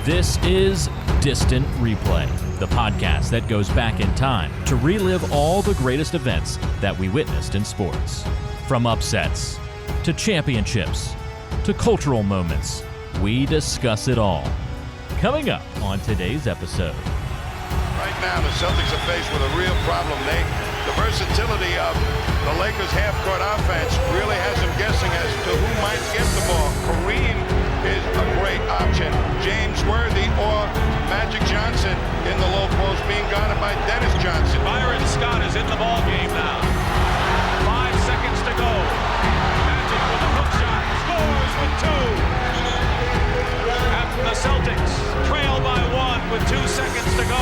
This is Distant Replay, the podcast that goes back in time to relive all the greatest events that we witnessed in sports. From upsets, to championships, to cultural moments, we discuss it all. Coming up on today's episode. Right now, the Celtics are faced with a real problem, Nate. The versatility of the Lakers' half-court offense really has them guessing as to who might get the ball. Kareem is a great option. James Worthy or Magic Johnson in the low post being guarded by Dennis Johnson. Byron Scott is in the ball game now. 5 seconds to go. Magic with a hook shot. Scores with two. And the Celtics trail by one with 2 seconds to go.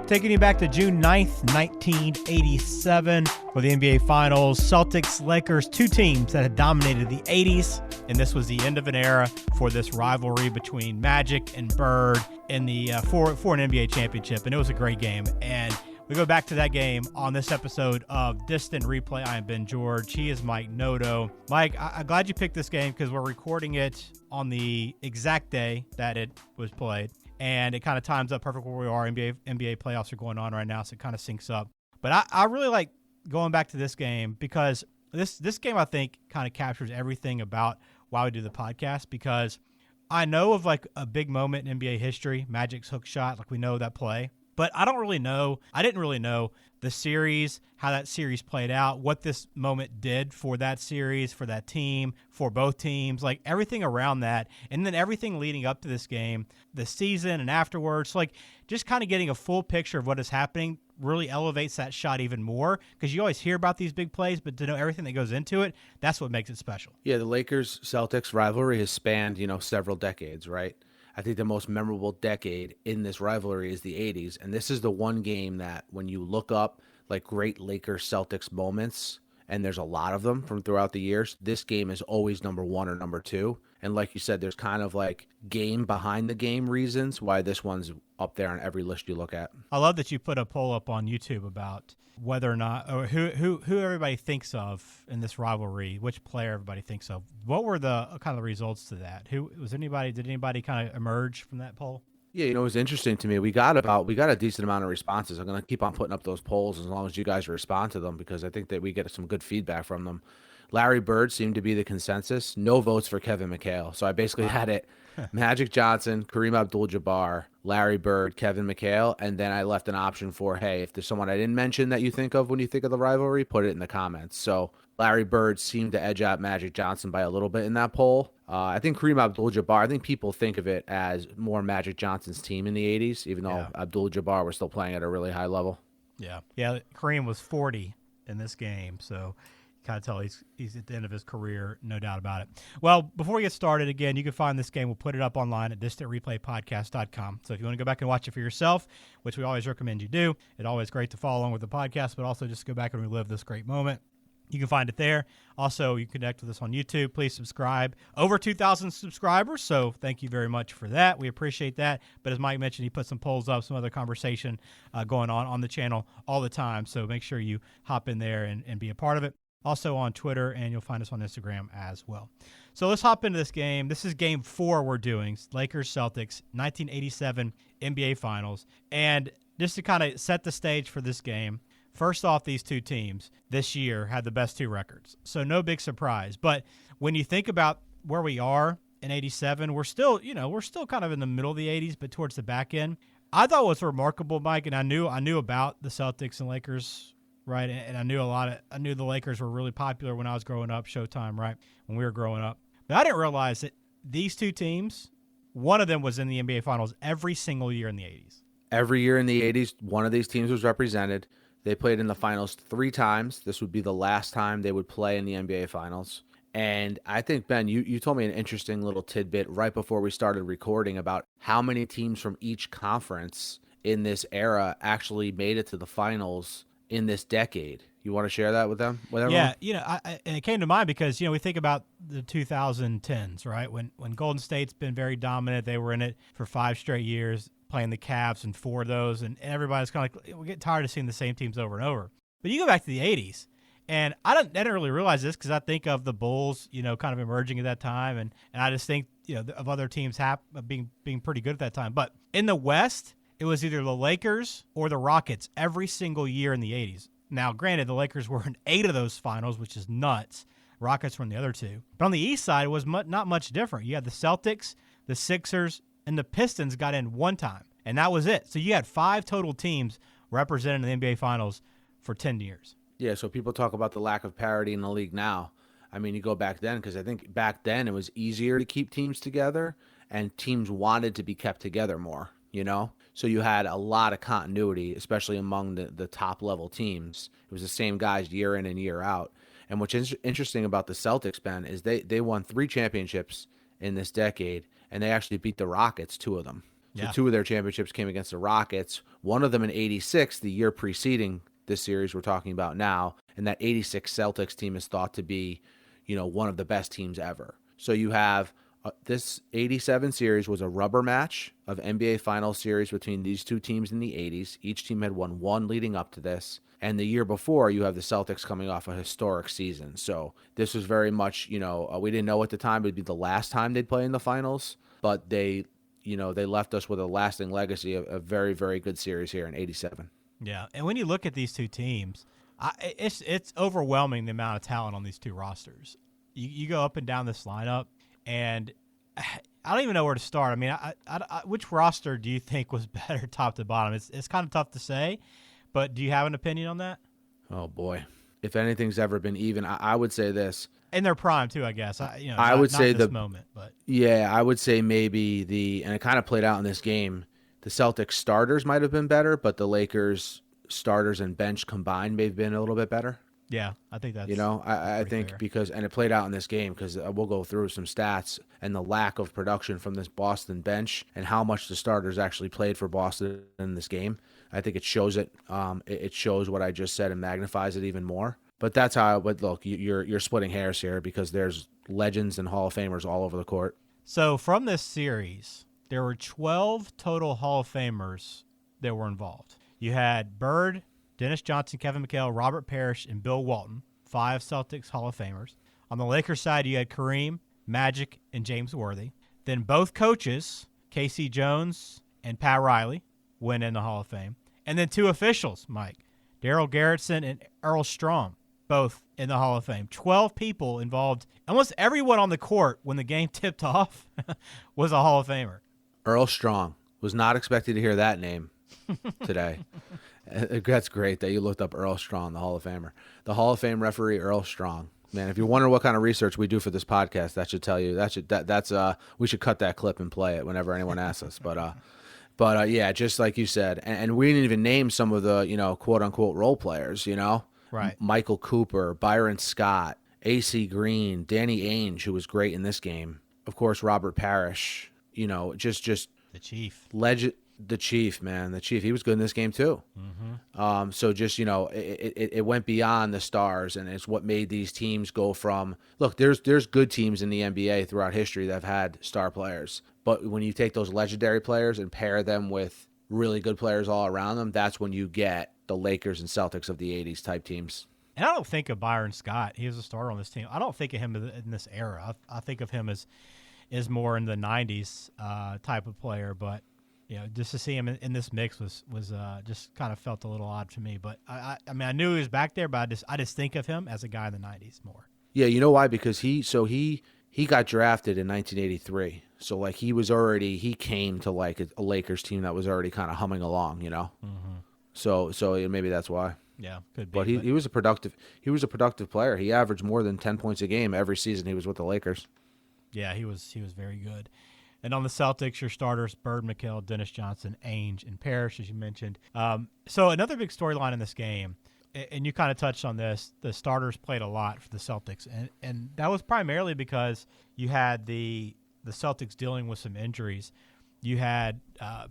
Taking you back to June 9th, 1987 for the NBA Finals. Celtics, Lakers, two teams that had dominated the 80s. And this was the end of an era for this rivalry between Magic and Bird in the for an NBA championship. And it was a great game. And we go back to that game on this episode of Distant Replay. I am Ben George. He is Mike Noto. Mike, I'm glad you picked this game because we're recording it on the exact day that it was played. And it kind of times up perfect where we are. NBA playoffs are going on right now, so it kind of syncs up. But I really like going back to this game because this game, I think, kind of captures everything about why we do the podcast, because I know of like a big moment in NBA history, Magic's hook shot, like we know that play. But I didn't really know the series, how that series played out, what this moment did for that series, for that team, for both teams, like everything around that. And then everything leading up to this game, the season and afterwards, like just kind of getting a full picture of what is happening really elevates that shot even more, because you always hear about these big plays, but to know everything that goes into it, that's what makes it special. Yeah, the Lakers-Celtics rivalry has spanned, several decades, right? I think the most memorable decade in this rivalry is the 80s. And this is the one game that when you look up like great Lakers-Celtics moments, and there's a lot of them from throughout the years, this game is always number one or number two. And like you said, there's kind of like game behind the game reasons why this one's up there on every list you look at. I love that you put a poll up on YouTube about whether or not, or who everybody thinks of in this rivalry, which player everybody thinks of. What were the kind of the results to that? Did anybody kind of emerge from that poll? Yeah, it was interesting to me. We got a decent amount of responses. I'm going to keep on putting up those polls as long as you guys respond to them, because I think that we get some good feedback from them. Larry Bird seemed to be the consensus. No votes for Kevin McHale. So I basically had it Magic Johnson, Kareem Abdul-Jabbar, Larry Bird, Kevin McHale, and then I left an option for, hey, if there's someone I didn't mention that you think of when you think of the rivalry, put it in the comments. So Larry Bird seemed to edge out Magic Johnson by a little bit in that poll. I think Kareem Abdul-Jabbar, I think people think of it as more Magic Johnson's team in the 80s, even though Abdul-Jabbar was still playing at a really high level. Yeah, Kareem was 40 in this game, so kind of tell he's at the end of his career, no doubt about it. Well, before we get started, again, you can find this game. We'll put it up online at distantreplaypodcast.com. So if you want to go back and watch it for yourself, which we always recommend you do, it's always great to follow along with the podcast, but also just go back and relive this great moment. You can find it there. Also, you can connect with us on YouTube. Please subscribe. Over 2,000 subscribers, so thank you very much for that. We appreciate that. But as Mike mentioned, he put some polls up, some other conversation going on the channel all the time. So make sure you hop in there and be a part of it. Also on Twitter, and you'll find us on Instagram as well. So let's hop into this game. This is game 4 we're doing. Lakers-Celtics, 1987 NBA Finals. And just to kind of set the stage for this game, first off, these two teams this year had the best two records. So no big surprise. But when you think about where we are in 87, we're still kind of in the middle of the 80s, but towards the back end. I thought what was remarkable, Mike, and I knew about the Celtics and Lakers, right, and I knew the Lakers were really popular when I was growing up, Showtime, right, when we were growing up. But I didn't realize that these two teams, one of them was in the NBA Finals every single year in the 80s. Every year in the 80s, one of these teams was represented. They played in the finals 3 times. This would be the last time they would play in the NBA Finals. And I think, Ben, you told me an interesting little tidbit right before we started recording about how many teams from each conference in this era actually made it to the finals in this decade. You want to share that with them? With everyone? Yeah, and it came to mind because, we think about the 2010s, right? When Golden State's been very dominant, they were in it for 5 straight years, playing the Cavs in 4 of those, and everybody's kind of like, we get tired of seeing the same teams over and over. But you go back to the 80s, And I didn't really realize this because I think of the Bulls, kind of emerging at that time, and I just think of other teams being pretty good at that time. But in the West, it was either the Lakers or the Rockets every single year in the 80s. Now, granted, the Lakers were in 8 of those finals, which is nuts. Rockets were in the other 2. But on the East side, it was not much different. You had the Celtics, the Sixers, and the Pistons got in one time, and that was it. So you had 5 total teams represented in the NBA Finals for 10 years. Yeah, so people talk about the lack of parity in the league now. I mean, you go back then, because I think back then it was easier to keep teams together, and teams wanted to be kept together more, So you had a lot of continuity, especially among the top-level teams. It was the same guys year in and year out. And what's interesting about the Celtics, Ben, is they won 3 championships in this decade, and they actually beat the Rockets, 2 of them. So 2 of their championships came against the Rockets, one of them in 86, the year preceding this series we're talking about now, and that 86 Celtics team is thought to be, one of the best teams ever. So you have this 87 series was a rubber match of NBA Finals series between these 2 teams in the 80s. Each team had won 1 leading up to this. And the year before, you have the Celtics coming off a historic season. So this was very much, we didn't know at the time it would be the last time they'd play in the finals, but they left us with a lasting legacy of a very, very good series here in 87. Yeah, and when you look at these 2 teams, it's overwhelming the amount of talent on these 2 rosters. You go up and down this lineup, and I don't even know where to start. I mean, which roster do you think was better top to bottom? It's kind of tough to say, but do you have an opinion on that? Oh, boy. If anything's ever been even, I would say this. In their prime, too, I guess. I would say this moment, but yeah, I would say maybe and it kind of played out in this game, the Celtics starters might have been better, but the Lakers starters and bench combined may have been a little bit better. Yeah, I think that's I think fair. because it played out in this game because we'll go through some stats and the lack of production from this Boston bench and how much the starters actually played for Boston in this game. I think it shows it. It shows what I just said and magnifies it even more. But that's how. But look, you're splitting hairs here because there's legends and Hall of Famers all over the court. So from this series, there were 12 total Hall of Famers that were involved. You had Bird, Dennis Johnson, Kevin McHale, Robert Parrish, and Bill Walton, 5 Celtics Hall of Famers. On the Lakers side, you had Kareem, Magic, and James Worthy. Then both coaches, Casey Jones and Pat Riley, went in the Hall of Fame. And then 2 officials, Mike, Darryl Garretson and Earl Strom, both in the Hall of Fame. 12 people involved. Almost everyone on the court when the game tipped off was a Hall of Famer. Earl Strong. Was not expected to hear that name today. That's great that you looked up Earl Strong, the Hall of Famer. The Hall of Fame referee, Earl Strong. Man, if you're wondering what kind of research we do for this podcast, that should tell you. We should cut that clip and play it whenever anyone asks us. But yeah, just like you said, and we didn't even name some of the quote unquote role players. Right. Michael Cooper, Byron Scott, AC Green, Danny Ainge, who was great in this game. Of course, Robert Parrish. Just the Chief. Legend. The Chief, man. The Chief. He was good in this game, too. Mm-hmm. So just, it went beyond the stars, and it's what made these teams go from – look, there's good teams in the NBA throughout history that have had star players. But when you take those legendary players and pair them with really good players all around them, that's when you get the Lakers and Celtics of the 80s type teams. And I don't think of Byron Scott. He was a starter on this team. I don't think of him in this era. I think of him as more in the 90s type of player, but – just to see him in this mix was just kind of felt a little odd to me. But I mean, I knew he was back there, but I just think of him as a guy in the 90s more. Yeah, you know why? Because he got drafted in 1983. So like he came to like a Lakers team that was already kind of humming along, Mm-hmm. So maybe that's why. Yeah, could be. But he was a productive player. He averaged more than 10 points a game every season he was with the Lakers. Yeah, he was very good. And on the Celtics, your starters, Bird, McHale, Dennis Johnson, Ainge, and Parrish, as you mentioned. So another big storyline in this game, and you kind of touched on this, the starters played a lot for the Celtics. And that was primarily because you had the Celtics dealing with some injuries. You had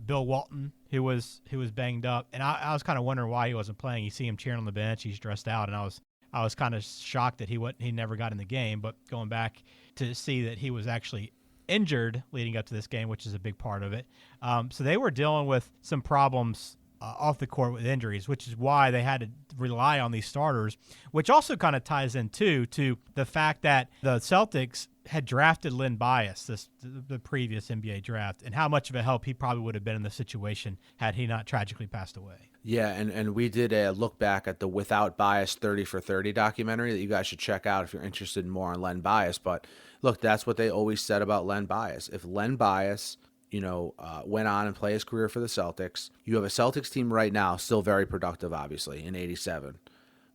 Bill Walton, who was banged up. And I was kind of wondering why he wasn't playing. You see him cheering on the bench. He's dressed out. And I was kind of shocked that he never got in the game. But going back to see that he was actually injured leading up to this game, which is a big part of it. So they were dealing with some problems off the court with injuries, which is why they had to rely on these starters, which also kind of ties in, too, to the fact that the Celtics had drafted Len Bias, the previous NBA draft, and how much of a help he probably would have been in the situation had he not tragically passed away. Yeah, and we did a look back at the Without Bias 30 for 30 documentary that you guys should check out if you're interested in more on Len Bias. But look, that's what they always said about Len Bias. If Len Bias, went on and play his career for the Celtics, you have a Celtics team right now, still very productive, obviously, in 87.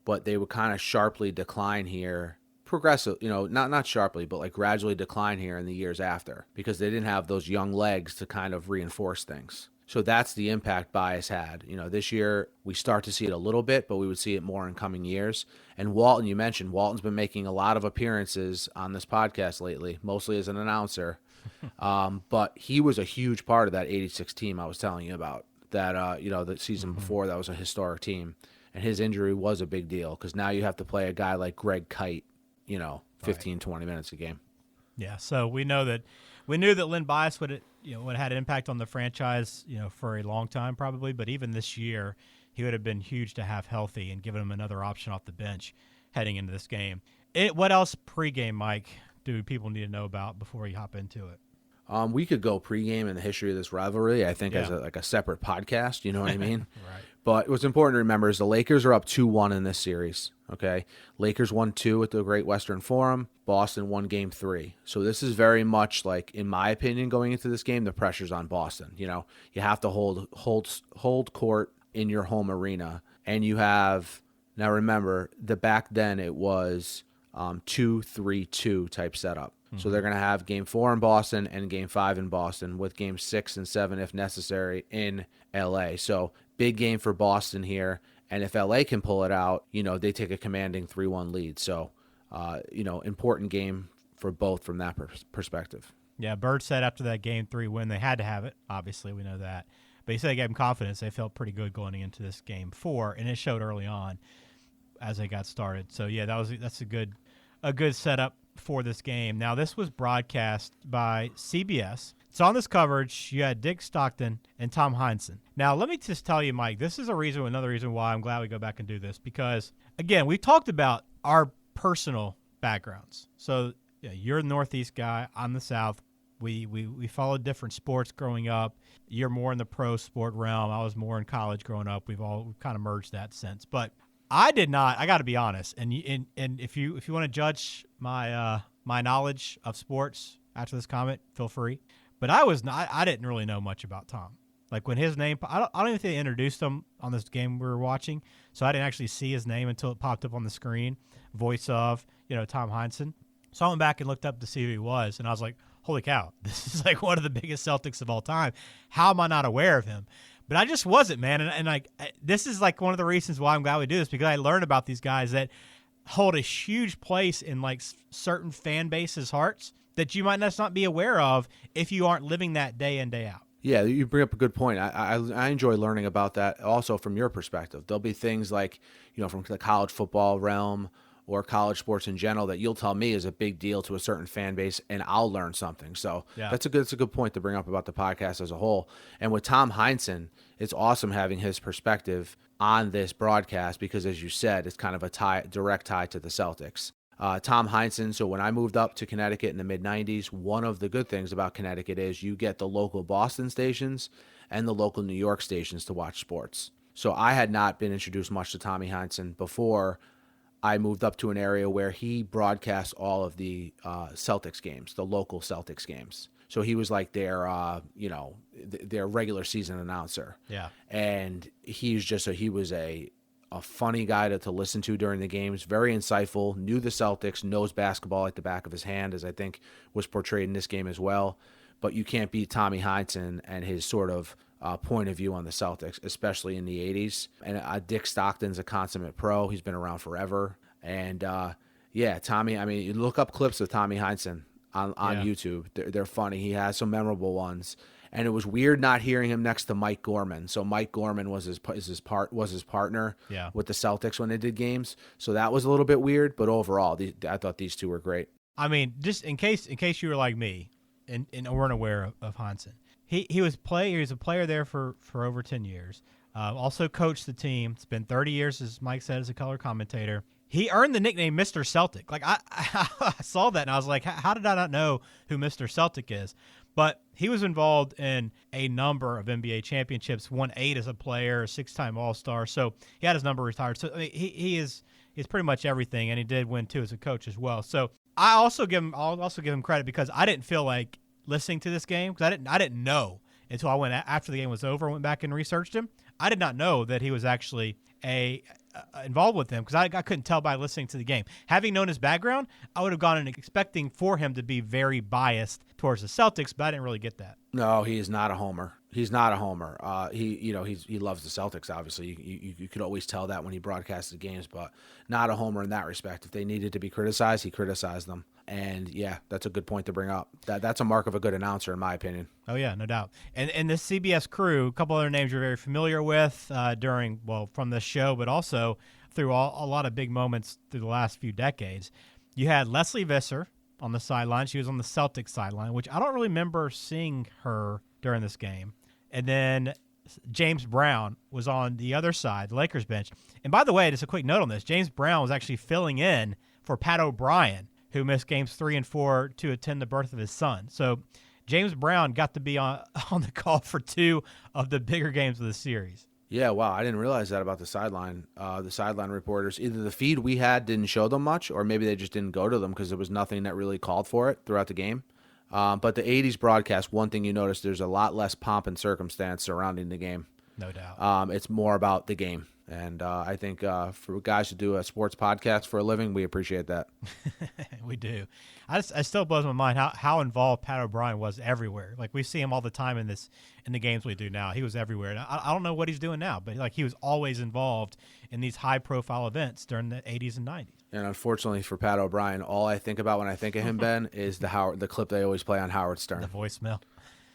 But they would kind of sharply decline here, progressive, not sharply, but like gradually decline here in the years after because they didn't have those young legs to kind of reinforce things. So that's the impact Bias had. This year we start to see it a little bit, but we would see it more in coming years. And Walton, you mentioned, Walton's been making a lot of appearances on this podcast lately, mostly as an announcer. But he was a huge part of that 86 team I was telling you about, that, the season before, that was a historic team. And his injury was a big deal because now you have to play a guy like Greg Kite, 15, 20 minutes a game. Yeah, so we knew that Len Bias would have had an impact on the franchise, for a long time probably, but even this year he would have been huge to have healthy and given him another option off the bench heading into this game. What else pregame, Mike, do people need to know about before we hop into it? We could go pregame in the history of this rivalry, I think, as a separate podcast, you know what I mean? Right. But what's important to remember is the Lakers are up 2-1 in this series, okay? Lakers won 2 at the Great Western Forum. Boston won Game 3. So this is very much like, in my opinion, going into this game, the pressure's on Boston. You have to hold court in your home arena. And you have, now remember, back then it was 2-3-2 type setup. Mm-hmm. So they're going to have Game 4 in Boston and Game 5 in Boston with Game 6 and 7, if necessary, in L.A. So big game for Boston here. And if L.A. can pull it out, they take a commanding 3-1 lead. So, important game for both from that perspective. Yeah, Bird said after that Game 3 win, they had to have it. Obviously, we know that. But he said they gave them confidence. They felt pretty good going into this Game 4, and it showed early on as they got started. So, yeah, that's a good setup for this game. Now, this was broadcast by CBS. So on this coverage, you had Dick Stockton and Tom Heinsohn. Now, let me just tell you, Mike, this is another reason why I'm glad we go back and do this, because, again, we talked about our personal backgrounds. So you're a Northeast guy. I'm the South. We followed different sports growing up. You're more in the pro sport realm. I was more in college growing up. We've kind of merged that sense. But I did not. I got to be honest. And if you want to judge my knowledge of sports after this comment, feel free. But I didn't really know much about Tom. Like when his name, I don't even think they introduced him on this game we were watching, so I didn't actually see his name until it popped up on the screen. Voice of Tom Heinsohn. So I went back and looked up to see who he was, and I was like, holy cow, this is like one of the biggest Celtics of all time. How am I not aware of him? But I just wasn't, man. And like this is like one of the reasons why I'm glad we do this, because I learned about these guys that hold a huge place in like certain fan bases' hearts that you might not be aware of if you aren't living that day in, day out. Yeah, you bring up a good point. I enjoy learning about that also from your perspective. There'll be things like, from the college football realm or college sports in general that you'll tell me is a big deal to a certain fan base, and I'll learn something. So yeah, that's a good point to bring up about the podcast as a whole. And with Tom Heinsohn, it's awesome having his perspective on this broadcast because, as you said, it's kind of a direct tie to the Celtics. Tom Heinsohn, so when I moved up to Connecticut in the mid-'90s, one of the good things about Connecticut is you get the local Boston stations and the local New York stations to watch sports. So I had not been introduced much to Tommy Heinsohn before I moved up to an area where he broadcast all of the Celtics games, the local Celtics games. So he was like their regular season announcer. Yeah. And he was a funny guy to listen to during the games, very insightful, knew the Celtics, knows basketball like the back of his hand, as I think was portrayed in this game as well. But you can't beat Tommy Heinsohn and his sort of point of view on the Celtics, especially in the 80s. And Dick Stockton's a consummate pro. He's been around forever. And, Tommy, I mean, you look up clips of Tommy Heinsohn on YouTube. They're funny. He has some memorable ones. And it was weird not hearing him next to Mike Gorman. So Mike Gorman was his partner with the Celtics when they did games. So that was a little bit weird. But overall, I thought these two were great. I mean, just in case you were like me and weren't aware of Heinsohn, he was a player there for over 10 years. Also coached the team. It's been 30 years, as Mike said, as a color commentator. He earned the nickname Mr. Celtic. Like I saw that and I was like, how did I not know who Mr. Celtic is? But he was involved in a number of NBA championships, won 8 as a player, a 6-time All-Star. So he had his number retired. So I mean, he's pretty much everything, and he did win 2 as a coach as well. So I'll also give him credit because I didn't feel like listening to this game because I didn't know until I went after the game was over, went back and researched him. I did not know that he was actually involved with him because I couldn't tell by listening to the game. Having known his background, I would have gone in expecting for him to be very biased towards the Celtics, but I didn't really get that. No, he is not a homer. He's not a homer. He loves the Celtics. Obviously, you could always tell that when he broadcasted games, but not a homer in that respect. If they needed to be criticized, he criticized them. And yeah, that's a good point to bring up. That's a mark of a good announcer, in my opinion. Oh yeah, no doubt. And this CBS crew, a couple other names you're very familiar with from this show, but also through a lot of big moments through the last few decades. You had Leslie Visser on the sideline. She was on the Celtics sideline, which I don't really remember seeing her during this game. And then James Brown was on the other side, the Lakers bench. And by the way, just a quick note on this, James Brown was actually filling in for Pat O'Brien, who missed games 3 and 4 to attend the birth of his son. So James Brown got to be on the call for 2 of the bigger games of the series. Yeah, wow, I didn't realize that about the sideline reporters. Either the feed we had didn't show them much, or maybe they just didn't go to them because there was nothing that really called for it throughout the game. But the 80s broadcast, one thing you notice, there's a lot less pomp and circumstance surrounding the game. No doubt. It's more about the game. And I think for guys who do a sports podcast for a living, we appreciate that. We do. I still blows my mind how involved Pat O'Brien was everywhere. Like we see him all the time in the games we do now. He was everywhere. And I don't know what he's doing now, but like he was always involved in these high profile events during the 80s and 90s. And unfortunately for Pat O'Brien, all I think about when I think of him, Ben, is the clip they always play on Howard Stern. The voicemail.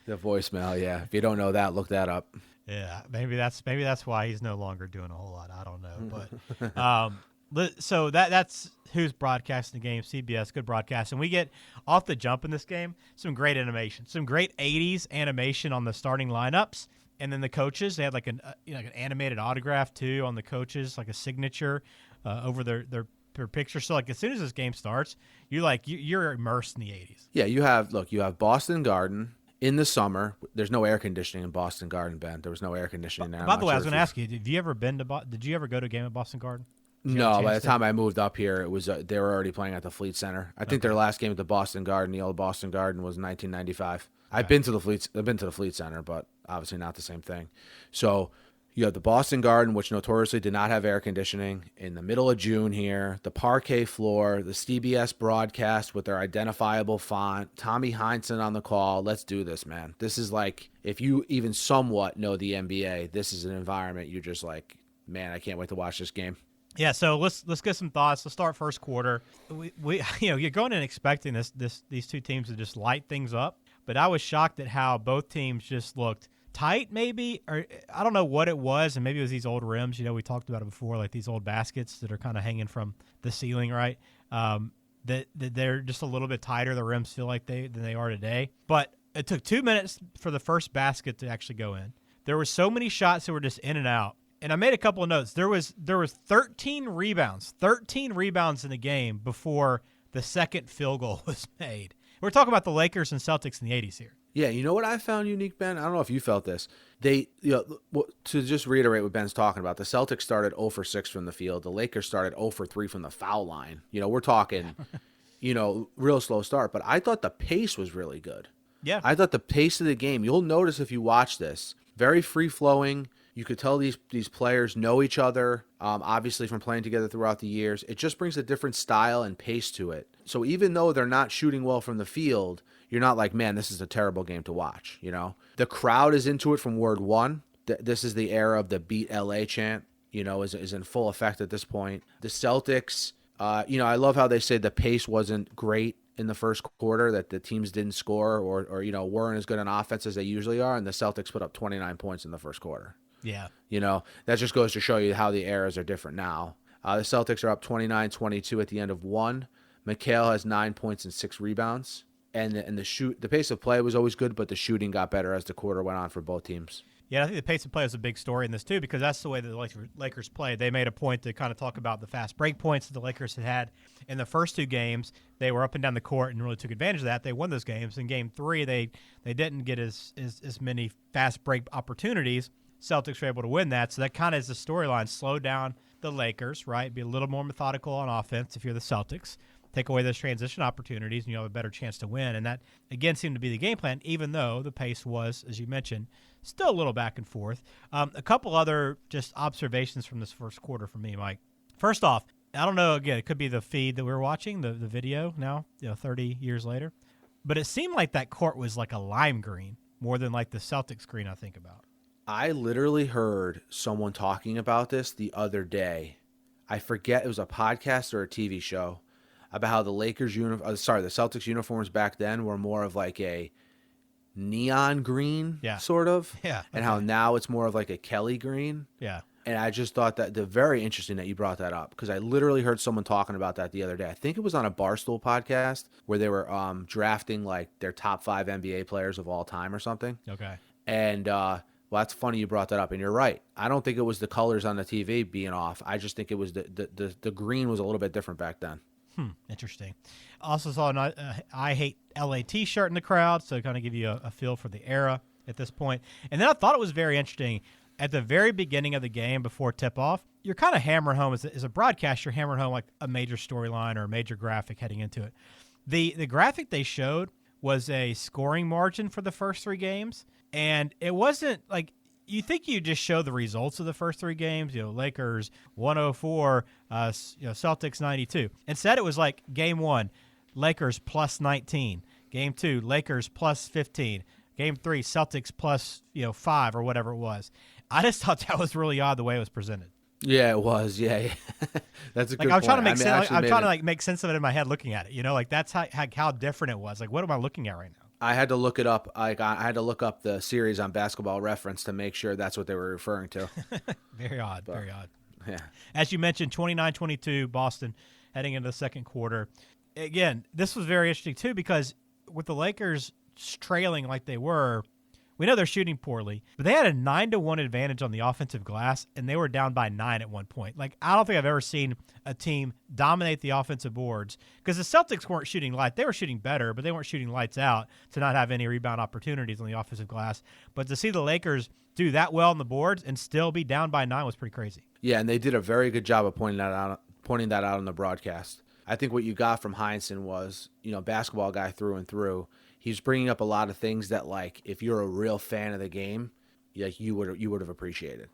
The voicemail, yeah. If you don't know that, look that up. Yeah, maybe that's why he's no longer doing a whole lot. I don't know, but so that's who's broadcasting the game. CBS, good broadcast, and we get off the jump in this game. Some great animation, some great '80s animation on the starting lineups, and then the coaches. They had like an animated autograph too on the coaches, like a signature over their picture. So like as soon as this game starts, you're immersed in the '80s. Yeah, you have Boston Garden. In the summer, there's no air conditioning in Boston Garden, Ben. There was no air conditioning there. By the way, I was going to ask you, did you ever go to a game at Boston Garden? No, by the time I moved up here, it was they were already playing at the Fleet Center. I think their last game at the Boston Garden, the old Boston Garden, was 1995. I've been to the Fleet Center, but obviously not the same thing. So you have the Boston Garden, which notoriously did not have air conditioning, in the middle of June here, the parquet floor, the CBS broadcast with their identifiable font, Tommy Heinsohn on the call. Let's do this, man. This is like, if you even somewhat know the NBA, this is an environment you're just like, man, I can't wait to watch this game. Yeah, so let's get some thoughts. Let's start first quarter. We you're going in expecting these two teams to just light things up, but I was shocked at how both teams just looked tight, maybe, or I don't know what it was, and maybe it was these old rims. We talked about it before, like these old baskets that are kind of hanging from the ceiling, right? That they're just a little bit tighter. The rims feel like than they are today. But it took 2 minutes for the first basket to actually go in. There were so many shots that were just in and out. And I made a couple of notes. There was 13 rebounds in the game before the second field goal was made. We're talking about the Lakers and Celtics in the 80s here. Yeah, you know what I found unique, Ben? I don't know if you felt this. To just reiterate what Ben's talking about, the Celtics started 0 for 6 from the field. The Lakers started 0 for 3 from the foul line. We're talking, real slow start. But I thought the pace was really good. Yeah. I thought the pace of the game, you'll notice if you watch this, very free-flowing. You could tell these players know each other, obviously from playing together throughout the years. It just brings a different style and pace to it. So even though they're not shooting well from the field, you're not like, man, this is a terrible game to watch. The crowd is into it from word one. This is the era of the Beat LA chant, is in full effect at this point. The Celtics, I love how they say the pace wasn't great in the first quarter, that the teams didn't score or weren't as good on offense as they usually are, and the Celtics put up 29 points in the first quarter. Yeah. That just goes to show you how the eras are different now. The Celtics are up 29-22 at the end of one. McHale has 9 points and 6 rebounds. and the pace of play was always good, but the shooting got better as the quarter went on for both teams. Yeah, I think the pace of play is a big story in this too, because that's the way the Lakers played. They made a point to kind of talk about the fast break points that the Lakers had in the first 2 games. They were up and down the court and really took advantage of that. They won those games. In Game 3, they didn't get as many fast break opportunities. Celtics were able to win that, so that kind of is the storyline. Slow down the Lakers, right? Be a little more methodical on offense if you're the Celtics. Take away those transition opportunities, and you'll have a better chance to win. And that, again, seemed to be the game plan, even though the pace was, as you mentioned, still a little back and forth. A couple other just observations from this first quarter for me, Mike. First off, I don't know, again, it could be the feed that we're watching, the video now, 30 years later. But it seemed like that court was like a lime green more than like the Celtics green I think about. I literally heard someone talking about this the other day. I forget, it was a podcast or a TV show, about how the Celtics uniforms back then were more of like a neon green, sort of. Yeah. Okay. And how now it's more of like a Kelly green. Yeah. And I just thought that very interesting that you brought that up, because I literally heard someone talking about that the other day. I think it was on a Barstool podcast where they were drafting like their top 5 NBA players of all time or something. Okay. And well, that's funny you brought that up, and you're right. I don't think it was the colors on the TV being off. I just think it was the green was a little bit different back then. Interesting. Also saw an I Hate LA t-shirt in the crowd, so kind of give you a feel for the era at this point. And then I thought it was very interesting. At the very beginning of the game before tip-off, you're kind of hammering home, as a broadcaster, you're hammering home like a major storyline or a major graphic heading into it. The graphic they showed was a scoring margin for the first 3 games, and it wasn't like – you think you just show the results of the first 3 games, Lakers 104, Celtics 92. Instead, it was like Game 1, Lakers plus 19. Game 2, Lakers plus 15. Game 3, Celtics plus 5 or whatever it was. I just thought that was really odd the way it was presented. Yeah, it was. Yeah. That's a good point. I'm trying to make sense. I'm trying to make sense of it in my head, looking at it. Like that's how different it was. Like, what am I looking at right now? I had to look it up. I had to look up the series on Basketball Reference to make sure that's what they were referring to. Very odd. Very odd. Yeah. As you mentioned, 29-22 Boston heading into the second quarter. Again, this was very interesting too, because with the Lakers trailing like they were, we know they're shooting poorly, but they had a 9-1 advantage on the offensive glass, and they were down by 9 at one point. Like, I don't think I've ever seen a team dominate the offensive boards, because the Celtics weren't shooting light. They were shooting better, but they weren't shooting lights out to not have any rebound opportunities on the offensive glass. But to see the Lakers do that well on the boards and still be down by 9 was pretty crazy. Yeah, and they did a very good job of pointing that out on the broadcast. I think what you got from Heinsohn was, basketball guy through and through. He's bringing up a lot of things that, like, if you're a real fan of the game, like you would have appreciated,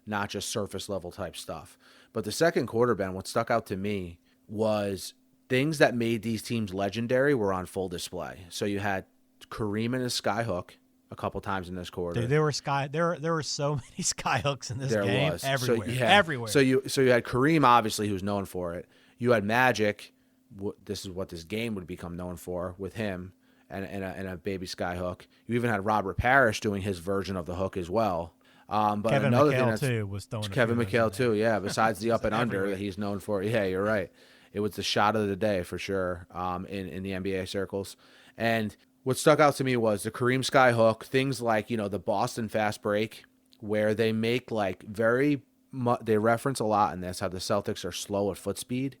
not just surface level type stuff. But the second quarter, Ben, what stuck out to me was things that made these teams legendary were on full display. So you had Kareem and his skyhook a couple times in this quarter. Dude, there were so many skyhooks in this game. There was everywhere. Everywhere. So you had Kareem, obviously, who's known for it. You had Magic. This is what this game would become known for with him. And a baby sky hook. You even had Robert Parrish doing his version of the hook as well. But Kevin another McHale thing that's, too was throwing. Kevin McHale too, yeah. Besides the up and under that he's known for, yeah, you're right. It was the shot of the day for sure. In the NBA circles, and what stuck out to me was the Kareem sky hook. Things like the Boston fast break, where they make they reference a lot in this how the Celtics are slow at foot speed,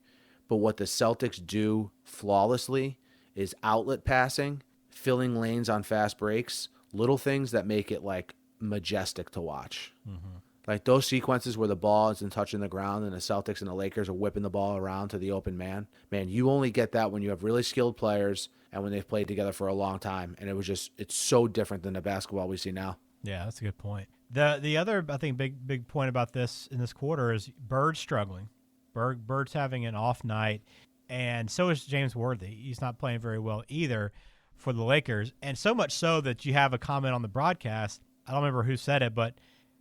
but what the Celtics do flawlessly is outlet passing, filling lanes on fast breaks, little things that make it like majestic to watch. Mm-hmm. Like those sequences where the ball isn't touching the ground and the Celtics and the Lakers are whipping the ball around to the open man. Man, you only get that when you have really skilled players and when they've played together for a long time. And it's so different than the basketball we see now. Yeah, that's a good point. The other, I think, big point about this in this quarter is Bird's struggling. Bird's having an off night. And so is James Worthy. He's not playing very well either for the Lakers. And so much so that you have a comment on the broadcast. I don't remember who said it, but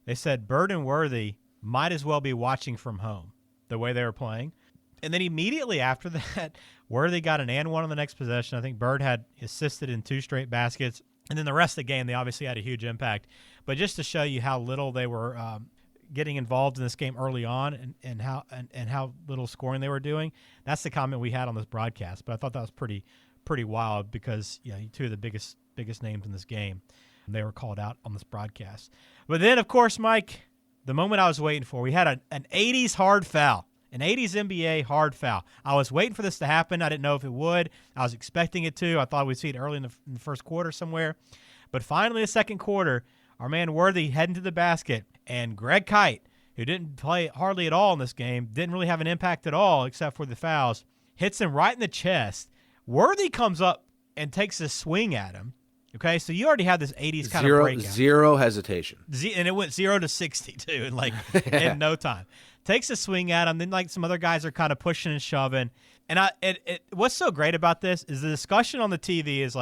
they said Bird and Worthy might as well be watching from home the way they were playing. And then immediately after that, Worthy got an and one on the next possession. I think Bird had assisted in 2 straight baskets. And then the rest of the game, they obviously had a huge impact. But just to show you how little they were getting involved in this game early on and how little scoring they were doing. That's the comment we had on this broadcast, but I thought that was pretty pretty wild because two of the biggest names in this game, they were called out on this broadcast. But then, of course, Mike, the moment I was waiting for, we had an 80s hard foul. An 80s NBA hard foul. I was waiting for this to happen. I didn't know if it would. I was expecting it to. I thought we'd see it early in the first quarter somewhere. But finally, the second quarter, our man Worthy heading to the basket, and Greg Kite, who didn't play hardly at all in this game, didn't really have an impact at all except for the fouls, hits him right in the chest. Worthy comes up and takes a swing at him. Okay, so you already have this 80s kind of breakout. Zero hesitation. And it went 0 to 60, too, in no time. Takes a swing at him. Then, some other guys are kind of pushing and shoving. And what's so great about this is the discussion on the TV is,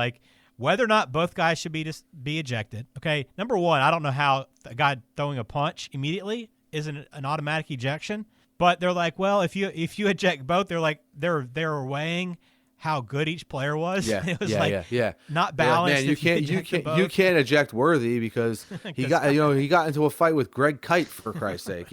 whether or not both guys should be ejected. Okay, number one, I don't know how a guy throwing a punch immediately isn't an automatic ejection. But they're like, well, if you eject both, they're weighing how good each player was. Yeah, it was not Man, balanced. you can't eject Worthy because he got into a fight with Greg Kite, for Christ's sake.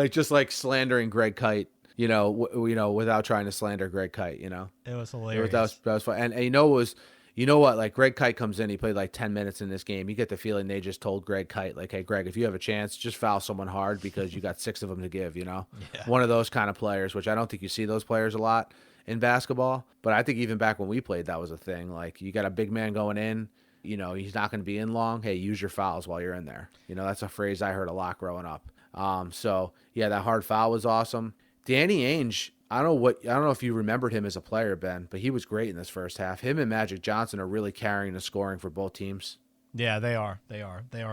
Just slandering Greg Kite. Without trying to slander Greg Kite. It was hilarious. That was fun. And Greg Kite comes in. He played 10 minutes in this game. You get the feeling they just told Greg Kite, hey, Greg, if you have a chance, just foul someone hard because you got 6 of them to give. Yeah. One of those kind of players, which I don't think you see those players a lot in basketball, but I think even back when we played, that was a thing. You got a big man going in, he's not going to be in long. Hey, use your fouls while you're in there. That's a phrase I heard a lot growing up. That hard foul was awesome. Danny Ainge, I don't know if you remembered him as a player, Ben, but he was great in this first half. Him and Magic Johnson are really carrying the scoring for both teams. Yeah, they are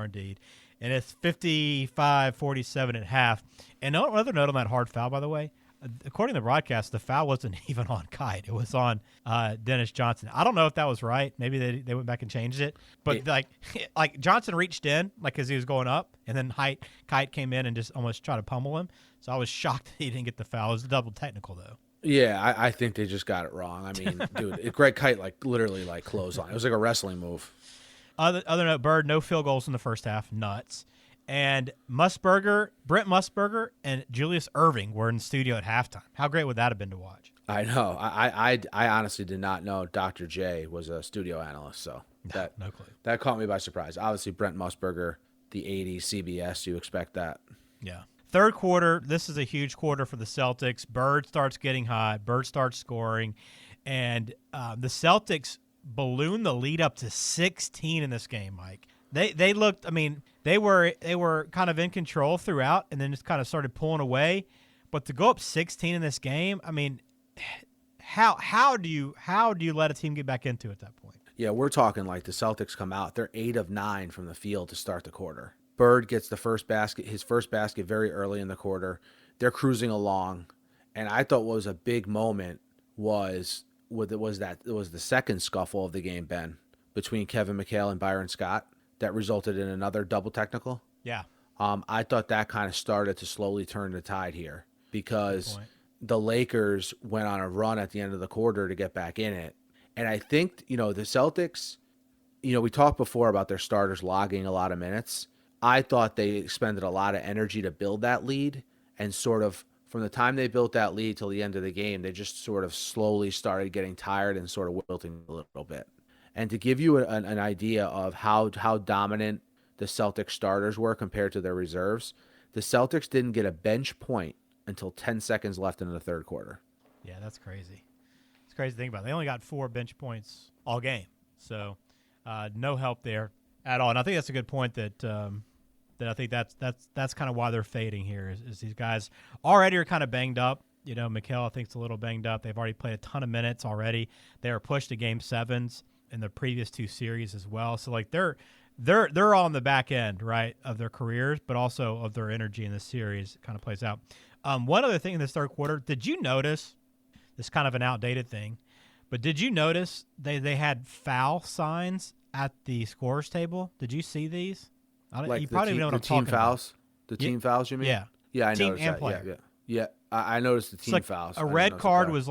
indeed. And it's 55-47 at half. And another note on that hard foul, by the way, according to the broadcast, the foul wasn't even on Kite. It was on Dennis Johnson. I don't know if that was right. Maybe they went back and changed it. But Johnson reached in as he was going up, and then Kite came in and just almost tried to pummel him. So I was shocked that he didn't get the foul. It was a double technical, though. Yeah, I think they just got it wrong. I mean, dude, Greg Kite literally clothesline. It was like a wrestling move. Other note, Bird, no field goals in the first half. Nuts. And Brent Musburger, and Julius Erving were in the studio at halftime. How great would that have been to watch? I know. I honestly did not know Dr. J was a studio analyst, so no clue. That caught me by surprise. Obviously, Brent Musburger, the 80s CBS, you expect that. Yeah. Third quarter, this is a huge quarter for the Celtics. Bird starts getting hot. Bird starts scoring. And the Celtics balloon the lead up to 16 in this game, Mike. They looked, they were kind of in control throughout and then just kind of started pulling away. But to go up 16 in this game, how do you let a team get back into it at that point? Yeah, we're talking the Celtics come out. They're 8 of 9 from the field to start the quarter. Bird gets his first basket very early in the quarter. They're cruising along. And I thought what was a big moment was the second scuffle of the game, Ben, between Kevin McHale and Byron Scott. That resulted in another double technical. Yeah. I thought that kind of started to slowly turn the tide here because the Lakers went on a run at the end of the quarter to get back in it. And I think, the Celtics, we talked before about their starters logging a lot of minutes. I thought they expended a lot of energy to build that lead, and sort of from the time they built that lead till the end of the game, they just sort of slowly started getting tired and sort of wilting a little bit. And to give you an idea of how dominant the Celtics starters were compared to their reserves, the Celtics didn't get a bench point until 10 seconds left in the third quarter. Yeah, that's crazy. It's crazy to think about. They only got 4 bench points all game. So no help there at all. And I think that's a good point that I think that's kind of why they're fading here is these guys already are kind of banged up. McHale, I think, is a little banged up. They've already played a ton of minutes already. They were pushed to game 7s in the previous 2 series as well. So they're on the back end, right, of their careers, but also of their energy in this series. It kind of plays out. One other thing in this third quarter, did you notice, this is kind of an outdated thing, but did you notice they had foul signs at the scorers table? Did you see these? You probably know what I'm talking about. The team fouls, you mean? Yeah. Yeah, I team noticed and that. Player. Yeah. I noticed the team fouls. A red card was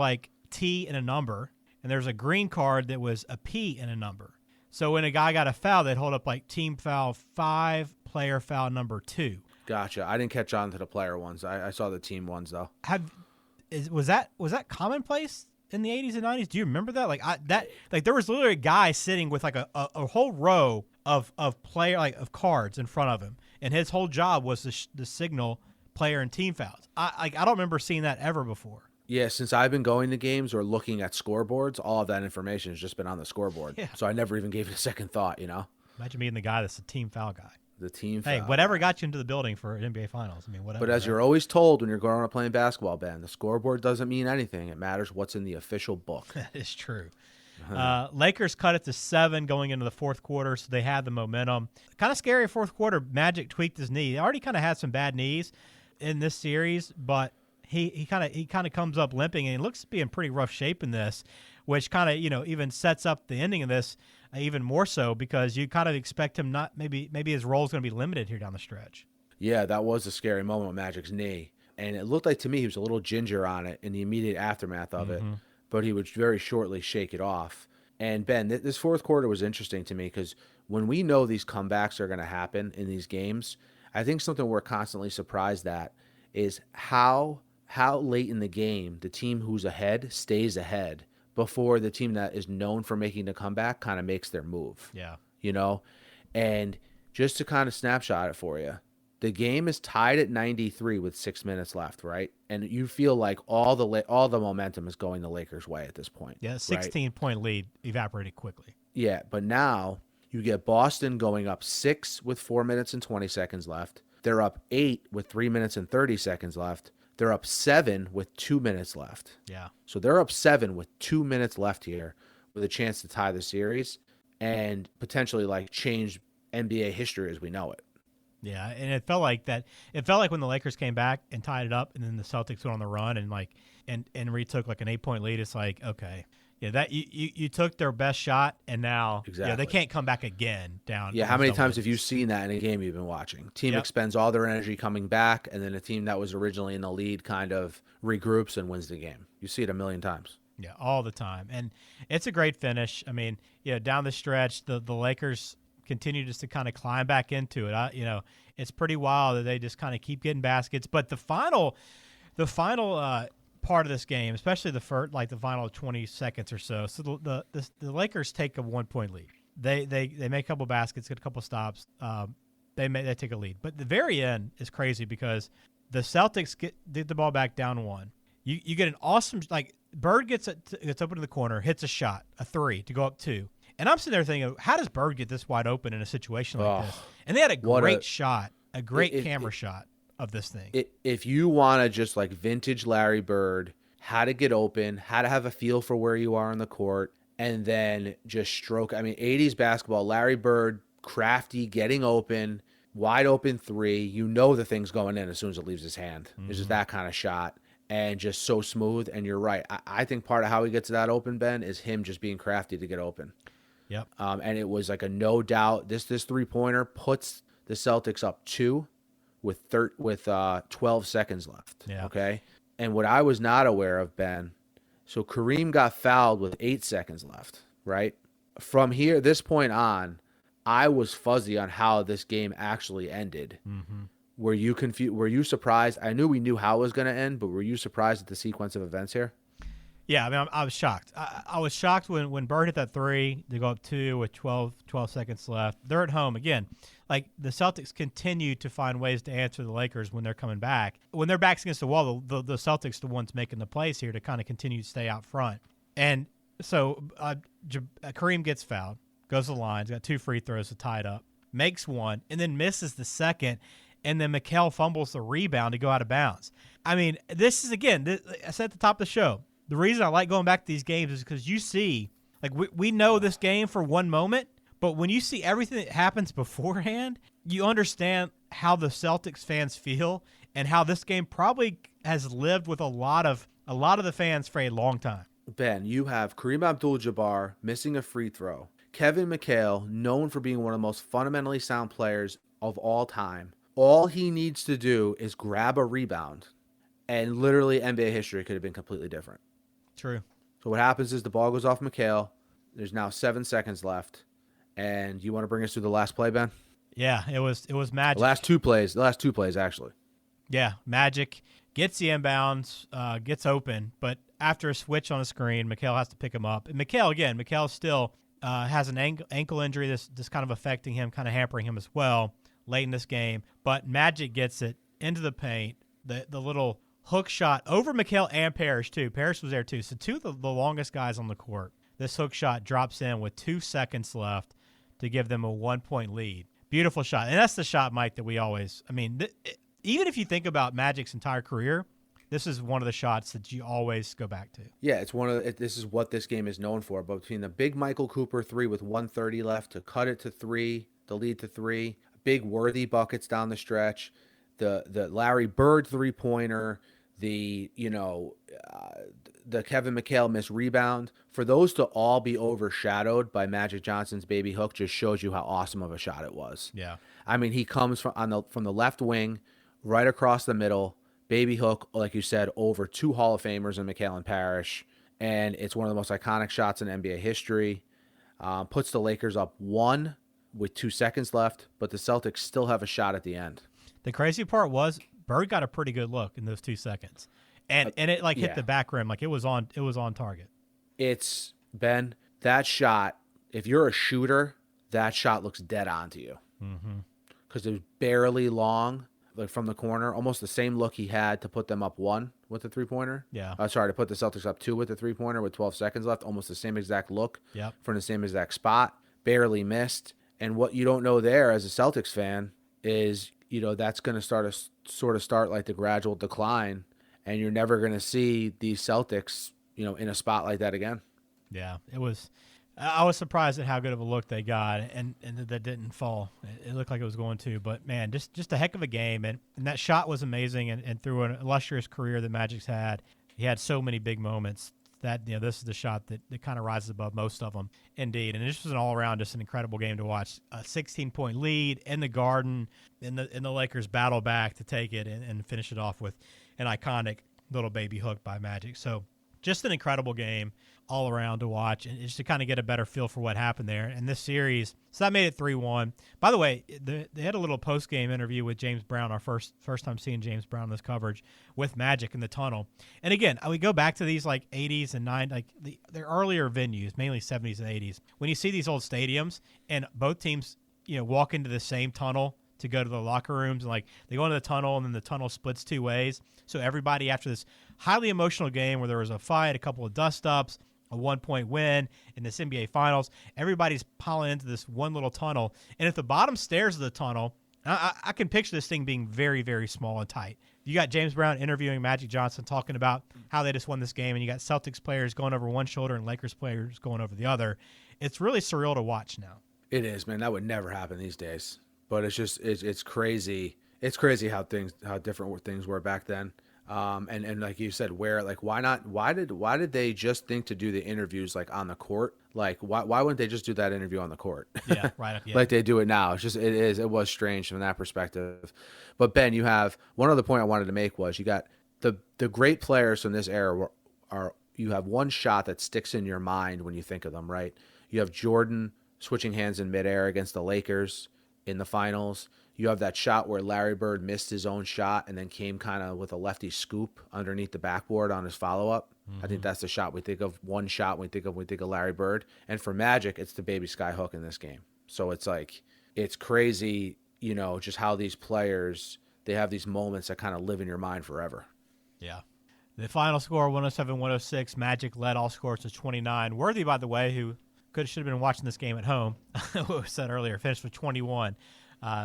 T and a number, and there's a green card that was a P and a number. So when a guy got a foul, they'd hold up team foul 5, player foul number 2. Gotcha. I didn't catch on to the player ones. I saw the team ones though. Was that commonplace in the 80s and 90s? Do you remember that? Like there was literally a guy sitting with like a whole row of cards in front of him, and his whole job was to signal player and team fouls. I don't remember seeing that ever before. Yeah, since I've been going to games or looking at scoreboards, all of that information has just been on the scoreboard. Yeah. So I never even gave it a second thought, Imagine being the guy that's a team foul guy. The team Hey, foul. whatever got you into the building for NBA Finals. I mean, whatever. But as right? you're always told when you're going around playing basketball, Ben, the scoreboard doesn't mean anything. It matters what's in the official book. That is true. Lakers cut it to 7 going into the fourth quarter, so they had the momentum. Kind of scary fourth quarter. Magic tweaked his knee. He already kind of had some bad knees in this series, but he kind of comes up limping, and he looks to be in pretty rough shape in this, which kind of even sets up the ending of this even more so, because you kind of expect him not maybe his role is going to be limited here down the stretch. Yeah, that was a scary moment with Magic's knee. And it looked like to me he was a little ginger on it in the immediate aftermath of it, but he would very shortly shake it off. And Ben, this fourth quarter was interesting to me because when we know these comebacks are going to happen in these games, I think something we're constantly surprised at is how late in the game the team who's ahead stays ahead before the team that is known for making the comeback kind of makes their move. Yeah. And just to kind of snapshot it for you, the game is tied at 93 with 6 minutes left, right? And you feel like all the momentum is going the Lakers' way at this point. Yeah, 16-point lead evaporated quickly. Yeah, but now you get Boston going up 6 with 4 minutes and 20 seconds left. They're up 8 with 3 minutes and 30 seconds left. They're up 7 with 2 minutes left. Yeah. So they're up 7 with 2 minutes left here with a chance to tie the series and potentially change NBA history as we know it. Yeah, and it felt like that. It felt like when the Lakers came back and tied it up, and then the Celtics went on the run and retook an 8-point lead. It's like, okay, yeah, that you took their best shot, and now they can't come back again down. Yeah, how many times have you seen that in a game you've been watching? Team expends all their energy coming back, and then a team that was originally in the lead kind of regroups and wins the game. You see it a million times. Yeah, all the time, and it's a great finish. I mean, down the stretch, the Lakers continue just to kind of climb back into it. It's pretty wild that they just kind of keep getting baskets. But the final part of this game, especially the final 20 seconds or so, the Lakers take a 1-point lead. They make a couple baskets, get a couple stops. They take a lead. But the very end is crazy because the Celtics get the ball back down 1. You get an awesome Bird gets open to the corner, hits a shot, a 3 to go up 2. And I'm sitting there thinking, how does Bird get this wide open in a situation like this? And they had a great shot, a great camera shot of this thing. If you want to just vintage Larry Bird, how to get open, how to have a feel for where you are on the court, and then just stroke. I mean, 80s basketball, Larry Bird, crafty, getting open, wide open 3. You know the thing's going in as soon as it leaves his hand. It's just that kind of shot. And just so smooth. And you're right. I think part of how he gets that open, Ben, is him just being crafty to get open. Yep. And it was a no doubt. This 3-pointer puts the Celtics up 2 with 12 seconds left. Yeah. Okay. And what I was not aware of, Ben, so Kareem got fouled with 8 seconds left, right? From this point on, I was fuzzy on how this game actually ended. Mm-hmm. Were you confused? Were you surprised? I knew we knew how it was going to end, but were you surprised at the sequence of events here? Yeah, I mean, I was shocked. I was shocked when Bird hit that 3 to go up 2 with 12 seconds left. They're at home again. The Celtics continue to find ways to answer the Lakers when they're coming back. When their back's against the wall, the Celtics are the ones making the plays here to kind of continue to stay out front. And so Kareem gets fouled, goes to the line, he's got 2 free throws to tie it up, makes 1, and then misses the second. And then Mikal fumbles the rebound to go out of bounds. I mean, this is, again, I said at the top of the show, the reason I like going back to these games is because you see, we know this game for one moment, but when you see everything that happens beforehand, you understand how the Celtics fans feel and how this game probably has lived with a lot of the fans for a long time. Ben, you have Kareem Abdul-Jabbar missing a free throw. Kevin McHale, known for being one of the most fundamentally sound players of all time. All he needs to do is grab a rebound, and literally NBA history could have been completely different. True. So what happens is the ball goes off McHale. There's now 7 seconds left. And you want to bring us through the last play, Ben? Yeah, it was Magic. The last two plays, actually. Yeah, Magic gets the inbounds, gets open, but after a switch on the screen, Mikal has to pick him up. And Mikal still has an ankle injury that's kind of affecting him, kind of hampering him as well late in this game. But Magic gets it into the paint, the little hook shot over Mikal and Parrish too. Parrish was there too. So two of the longest guys on the court. This hook shot drops in with 2 seconds left to give them a 1-point lead. Beautiful shot. And that's the shot, Mike, that we always – I mean, even if you think about Magic's entire career, this is one of the shots that you always go back to. Yeah, it's this is what this game is known for. But between the big Michael Cooper 3 with 1:30 left to cut it to 3, the lead to 3, big worthy buckets down the stretch, the Larry Bird 3-pointer, the Kevin McHale missed rebound, for those to all be overshadowed by Magic Johnson's baby hook just shows you how awesome of a shot it was. Yeah. I mean, he comes from the left wing, right across the middle, baby hook, like you said, over 2 Hall of Famers in McHale and Parrish, and it's one of the most iconic shots in NBA history. Puts the Lakers up 1 with 2 seconds left, but the Celtics still have a shot at the end. The crazy part was Bird got a pretty good look in those 2 seconds. And it hit the back rim, like it was on target. It's Ben, that shot, if you're a shooter, that shot looks dead on to you. Because it was barely long, like from the corner, almost the same look he had to put them up 1 with the 3-pointer. Yeah. To put the Celtics up 2 with the 3-pointer with 12 seconds left, almost the same exact look. Yep. From the same exact spot, barely missed. And what you don't know there as a Celtics fan is, that's going to start like the gradual decline, and you're never going to see these Celtics, in a spot like that again. Yeah, it was. I was surprised at how good of a look they got, and that didn't fall. It looked like it was going to, but man, just a heck of a game, and that shot was amazing. And through an illustrious career that Magic's had, he had so many big moments that this is the shot that kind of rises above most of them, indeed. And this was an all around just an incredible game to watch. A 16-point lead in the Garden, in the Lakers battle back to take it and finish it off with an iconic little baby hook by Magic. So just an incredible game all around to watch, and just to kind of get a better feel for what happened there. And this series, so that made it 3-1. By the way, they had a little post-game interview with James Brown, our first time seeing James Brown in this coverage, with Magic in the tunnel. And again, we go back to these like 80s and 90s, like their earlier venues, mainly 70s and 80s. When you see these old stadiums and both teams, walk into the same tunnel to go to the locker rooms, and like they go into the tunnel and then the tunnel splits 2 ways. So everybody, after this highly emotional game where there was a fight, a couple of dust-ups, a 1-point win in this NBA Finals, everybody's piling into this one little tunnel. And if the bottom stairs of the tunnel, I can picture this thing being very, very small and tight. You got James Brown interviewing Magic Johnson talking about how they just won this game, and you got Celtics players going over one shoulder and Lakers players going over the other. It's really surreal to watch now. It is, man. That would never happen these days. But it's crazy. It's crazy how different things were back then. And like you said, why did they just think to do the interviews like on the court? Like why wouldn't they just do that interview on the court? Yeah, right. Yeah. Like they do it now. It was strange from that perspective. But Ben, you have one other point I wanted to make was you got the great players from this era you have one shot that sticks in your mind when you think of them, right? You have Jordan switching hands in midair against the Lakers in the finals. You have that shot where Larry Bird missed his own shot and then came kind of with a lefty scoop underneath the backboard on his follow-up. I think that's the shot we think of. One shot we think of Larry Bird. And for Magic, it's the baby sky hook in this game. So it's like, it's crazy, just how these players, they have these moments that kind of live in your mind forever. Yeah. The final score, 107-106. Magic led all scores to 29. Worthy, by the way, who should have been watching this game at home, what we said earlier, finished with 21.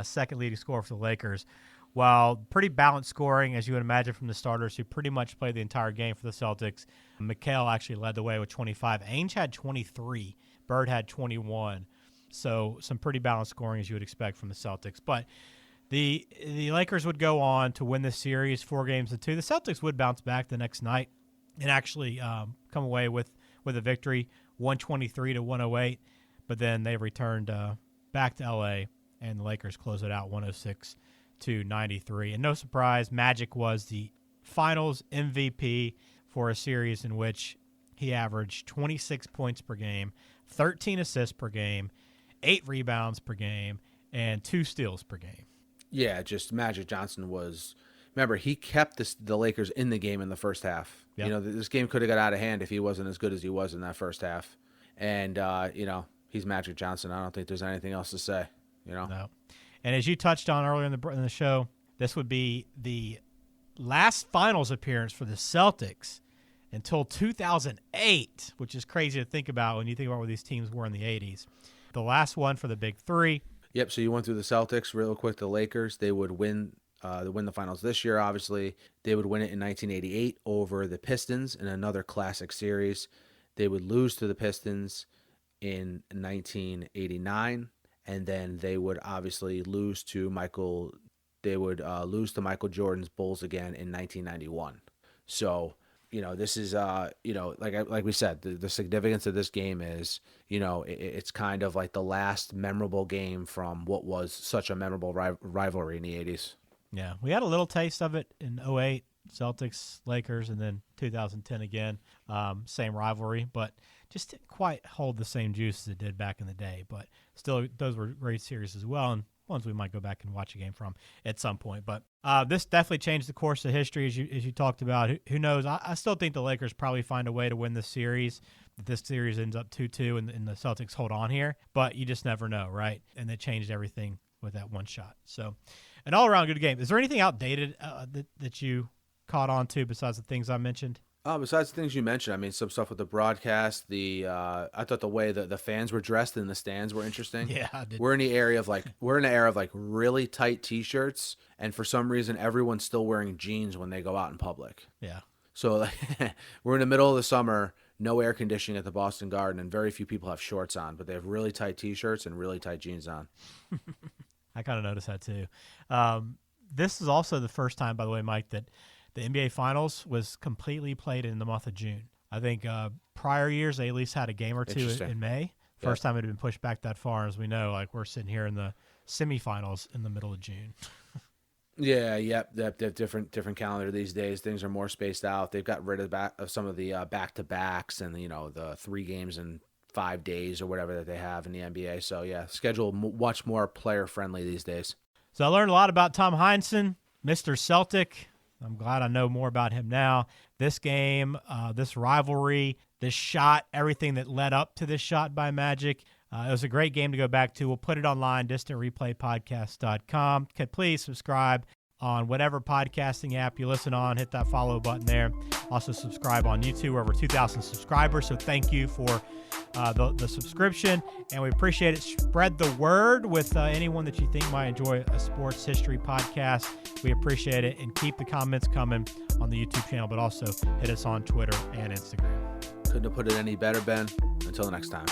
Second leading scorer for the Lakers. While pretty balanced scoring, as you would imagine, from the starters who pretty much played the entire game for the Celtics, Mikal actually led the way with 25. Ainge had 23. Bird had 21. So some pretty balanced scoring, as you would expect from the Celtics. But the Lakers would go on to win this series 4-2. The Celtics would bounce back the next night and actually come away with a victory, 123-108. But then they returned back to L.A., and the Lakers close it out 106-93. And no surprise, Magic was the finals MVP for a series in which he averaged 26 points per game, 13 assists per game, 8 rebounds per game, and 2 steals per game. Yeah, just Magic Johnson was remember, he kept the Lakers in the game in the first half. Yep. You know, this game could have got out of hand if he wasn't as good as he was in that first half. And, you know, he's Magic Johnson. I don't think there's anything else to say, you know. No. And as you touched on earlier in the show, this would be the last finals appearance for the Celtics until 2008, which is crazy to think about when you think about where these teams were in the 80s. The last one for the Big Three. Yep, so you went through the Celtics real quick. The Lakers, they would win the finals this year, obviously. They would win it in 1988 over the Pistons in another classic series. They would lose to the Pistons in 1989, and then they would obviously lose to Michael Jordan's Bulls again in 1991. So, you know, this is, you know, like we said, the significance of this game is, you know, it's kind of like the last memorable game from what was such a memorable rivalry in the 80s. Yeah, we had a little taste of it in 2008, Celtics, Lakers, and then 2010 again. Same rivalry, but just didn't quite hold the same juice as it did back in the day. But still, those were great series as well, and ones we might go back and watch a game from at some point. But this definitely changed the course of history, as you talked about. Who knows? I still think the Lakers probably find a way to win this series. That this series ends up 2-2 and the Celtics hold on here. But you just never know, right? And they changed everything with that one shot. So an all-around good game. Is there anything outdated that you caught on to besides the things I mentioned? Besides the things you mentioned, I mean, some stuff with the broadcast. I thought the way that the fans were dressed in the stands were interesting. Yeah, I did. We're in the era of really tight T-shirts, and for some reason, everyone's still wearing jeans when they go out in public. Yeah. So we're in the middle of the summer, no air conditioning at the Boston Garden, and very few people have shorts on, but they have really tight T-shirts and really tight jeans on. I kind of noticed that too. This is also the first time, by the way, Mike, that the NBA Finals was completely played in the month of June. I think prior years they at least had a game or two in May. First time it had been pushed back that far, as we know. Like we're sitting here in the semifinals in the middle of June. Different calendar these days. Things are more spaced out. They've got rid of some of the back-to-backs and the 3 games in 5 days or whatever that they have in the NBA. So yeah, schedule much more player-friendly these days. So I learned a lot about Tom Heinsohn, Mr. Celtic. I'm glad I know more about him now. This game, this rivalry, this shot, everything that led up to this shot by Magic. It was a great game to go back to. We'll put it online, distantreplaypodcast.com. Please subscribe on whatever podcasting app you listen on. Hit that follow button there. Also subscribe on YouTube. We're over 2,000 subscribers, so thank you for the subscription, and we appreciate it. Spread the word with anyone that you think might enjoy a sports history podcast. We appreciate it, and keep the comments coming on the YouTube channel, but also hit us on Twitter and Instagram. Couldn't have put it any better, Ben. Until next time.